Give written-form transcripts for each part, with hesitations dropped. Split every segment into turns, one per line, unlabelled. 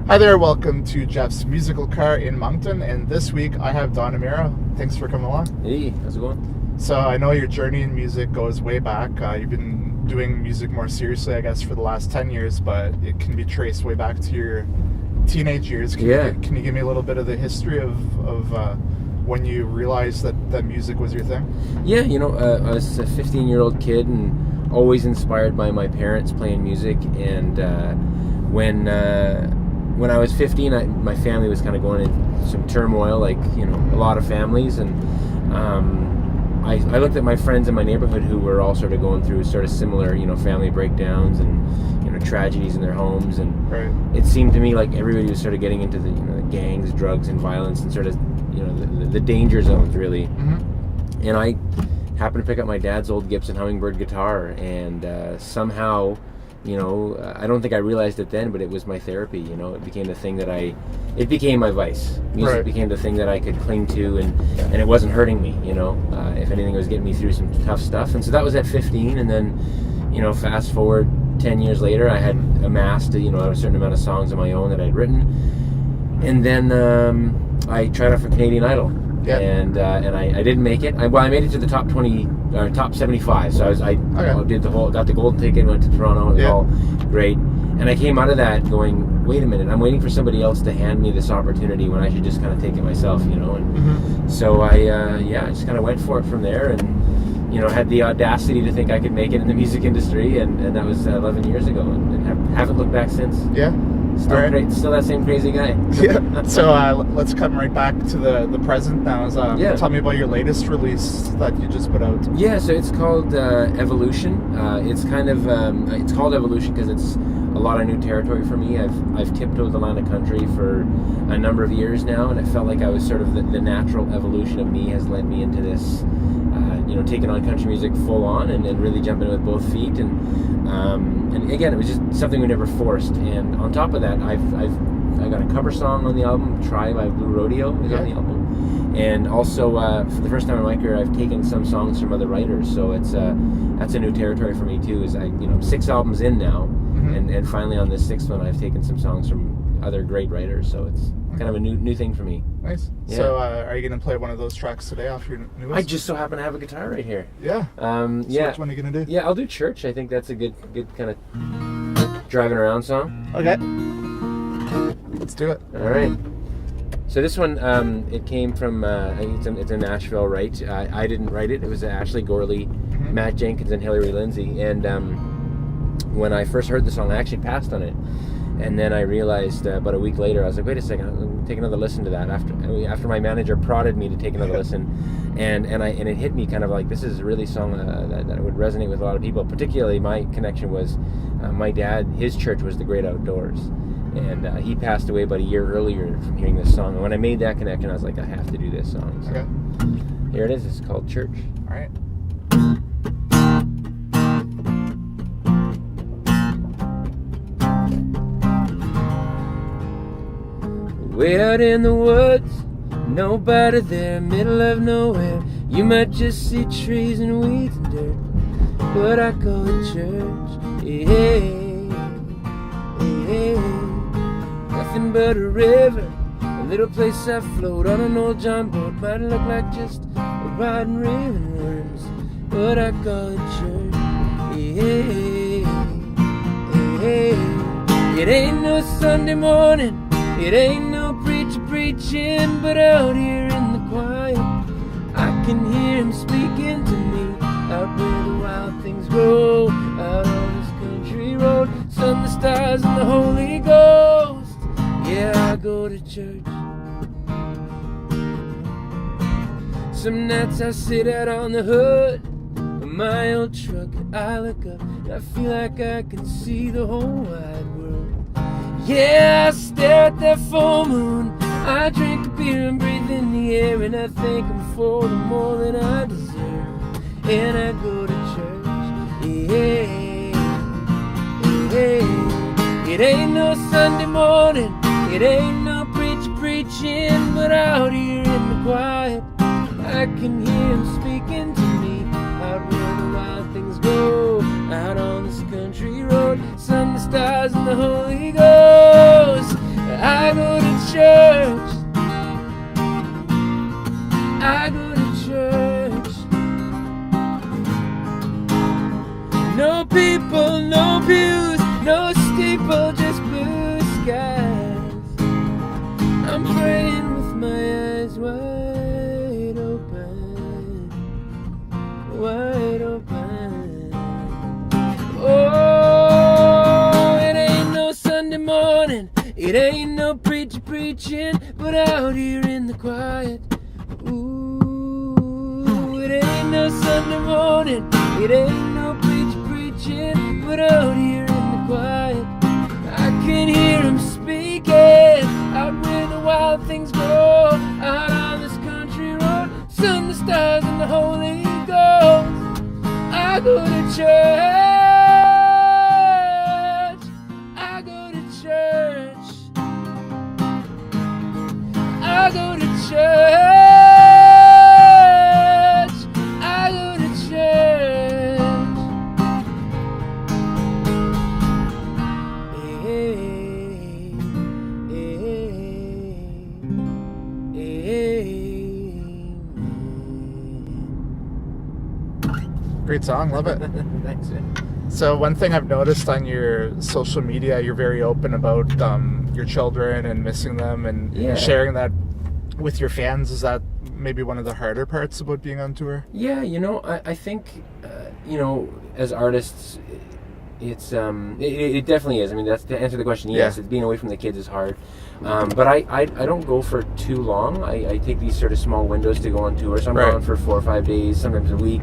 Hi there, welcome to Jeff's Musical Car in Moncton, and this week I have Don Amero. Thanks for coming along.
Hey, how's it going?
So I know your journey in music goes way back. You've been doing music more seriously, I guess, for the last 10 years, but it can be traced way back to your teenage years. Can you give me a little bit of the history of when you realized that music was your thing?
Yeah, I was a 15-year-old kid and always inspired by my parents playing music, and when I was 15, my family was kind of going into some turmoil, like, a lot of families, and I looked at my friends in my neighborhood who were all sort of going through sort of similar, family breakdowns and, tragedies in their homes, and
right.
It seemed to me like everybody was sort of getting into the, the gangs, drugs, and violence, and sort of, the danger zones, really.
Mm-hmm.
And I happened to pick up my dad's old Gibson Hummingbird guitar, and somehow, I don't think I realized it then, but it was my therapy. It became the thing it became my vice. Music
Right.
became the thing that I could cling to, and it wasn't hurting me. If anything, it was getting me through some tough stuff. And so that was at 15, and then, fast forward 10 years later, I had amassed, a certain amount of songs of my own that I'd written, and then I tried out for Canadian Idol.
Yeah.
And I didn't make it. I made it to the top 20, or top 75. So I did got the golden ticket, went to Toronto. It was all great. And I came out of that going, wait a minute, I'm waiting for somebody else to hand me this opportunity when I should just kind of take it myself, And
Mm-hmm.
so I just kind of went for it from there, and had the audacity to think I could make it in the music industry, and that was 11 years ago, and haven't looked back since.
Yeah.
Still,
Right.
still that same crazy guy.
Yeah. So let's come right back to the present now. Tell me about your latest release that you just put out.
Yeah, so it's called Evolution. It's kind of it's called Evolution because it's a lot of new territory for me. I've tiptoed the line of country for a number of years now, and it felt like I was sort of the natural evolution of me has led me into this. Taking on country music full on and really jumping in with both feet, and again, it was just something we never forced. And on top of that, I got a cover song on the album. Try by Blue Rodeo is on the album, and also for the first time in my career, I've taken some songs from other writers. So it's that's a new territory for me too. Is I'm 6 albums in now,
Mm-hmm.
and finally on this 6th one, I've taken some songs from other great writers. So it's kind of a new thing for me.
Nice.
Yeah.
So are you going to play one of those tracks today off your newest?
I just so happen to have a guitar right here.
Yeah. So
Yeah.
which one are you going to do?
Yeah, I'll do Church. I think that's a good kind of driving around song.
Okay. Let's do it.
All right. So this one, it came from, I think it's a Nashville write. I didn't write it. It was Ashley Gorley,
Mm-hmm.
Matt Jenkins, and Hillary Lindsay. And when I first heard the song, I actually passed on it. And then I realized about a week later, I was like, wait a second, I'm going to take another listen to that. After my manager prodded me to take another listen, and it hit me kind of like, this is really a song that would resonate with a lot of people. Particularly, my connection was my dad, his church was the Great Outdoors. And he passed away about a year earlier from hearing this song. And when I made that connection, I was like, I have to do this song. So
Okay.
here it is. It's called Church.
All right.
Way out in the woods, nobody there, middle of nowhere. You might just see trees and weeds and dirt, but I call it church. Hey, hey, hey. Nothing but a river, a little place I float on an old John boat. Might look like just a riding reeling worms, but I call it church. Hey, hey, hey. It ain't no Sunday morning, it ain't no preacher preaching, but out here in the quiet, I can hear him speaking to me. Out where the wild things grow, out on this country road, sun, the stars, and the Holy Ghost. Yeah, I go to church. Some nights I sit out on the hood of my old truck, and I look up, and I feel like I can see the whole wide world. Yeah, I stare at that full moon, I drink a beer and breathe in the air, and I thank him for the more than I deserve. And I go to church. Yeah, yeah. It ain't no Sunday morning, it ain't no preacher preaching, but out here in the quiet, I can hear him speaking to me. Out where the wild things go, out on this country road, sun, the stars, and the Holy Ghost. It ain't no preacher preaching, but out here in the quiet. Ooh, it ain't no Sunday morning. It ain't no preacher preaching, but out here in the quiet. I can hear him speaking out where the wild things grow, out on this country road. Sun, the stars, and the Holy Ghost. I go to church. I go to church. I go to church. I go to church. Hey,
Great song, love it.
Thanks, man.
So one thing I've noticed on your social media, you're very open about your children and missing them and sharing that with your fans. Is that maybe one of the harder parts about being on tour?
Yeah, I think, as artists, it's it definitely is. I mean, that's to answer the question. Yes, it's being away from the kids is hard. But I don't go for too long. I take these sort of small windows to go on tour. So I'm gone for 4 or 5 days, sometimes a week.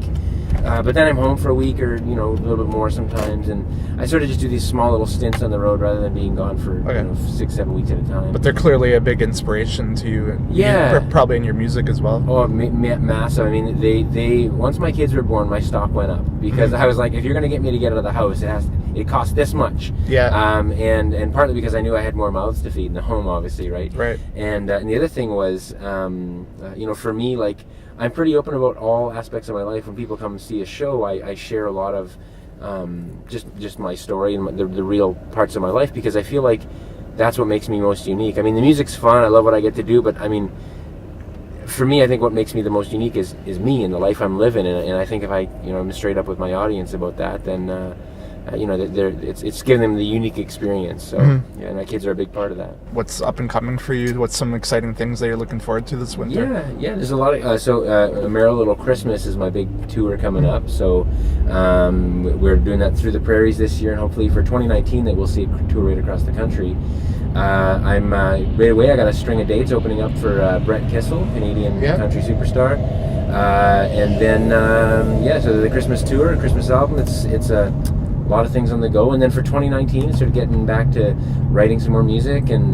But then I'm home for a week or, a little bit more sometimes. And I sort of just do these small little stints on the road rather than being gone for 6, 7 weeks at a time.
But they're clearly a big inspiration to you. And probably in your music as well.
Oh, massive. I mean, they once my kids were born, my stock went up. Because I was like, if you're going to get me to get out of the house, it costs this much.
Yeah.
And partly because I knew I had more mouths to feed in the home, obviously, right?
Right.
And the other thing was, for me, like, I'm pretty open about all aspects of my life. When people come and see a show, I share a lot of just my story and the real parts of my life, because I feel like that's what makes me most unique. I mean, the music's fun. I love what I get to do, but I mean, for me, I think what makes me the most unique is me and the life I'm living. And I think if I'm straight up with my audience about that, then it's giving them the unique experience. So and my kids are a big part of that.
What's up and coming for you? What's some exciting things that you're looking forward to this winter?
Yeah. There's a lot of Amero Little Christmas is my big tour coming up. So we're doing that through the prairies this year, and hopefully for 2019 that we'll see a tour right across the country. I'm right away. I got a string of dates opening up for Brett Kissel, Canadian country superstar, and then so the Christmas tour, Christmas album. It's a lot of things on the go, and then for 2019 it's sort of getting back to writing some more music, and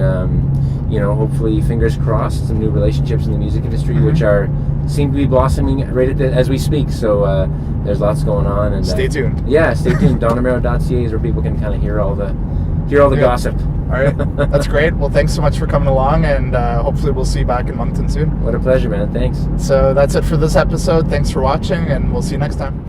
hopefully, fingers crossed, some new relationships in the music industry, which seem to be blossoming right as we speak. So there's lots going on, and
stay tuned.
Stay tuned. DonAmero.ca is where people can kind of hear all the gossip.
All right, that's great. Well, thanks so much for coming along, and hopefully we'll see you back in Moncton soon.
What a pleasure, man. Thanks.
So that's it for this episode. Thanks for watching, and we'll see you next time.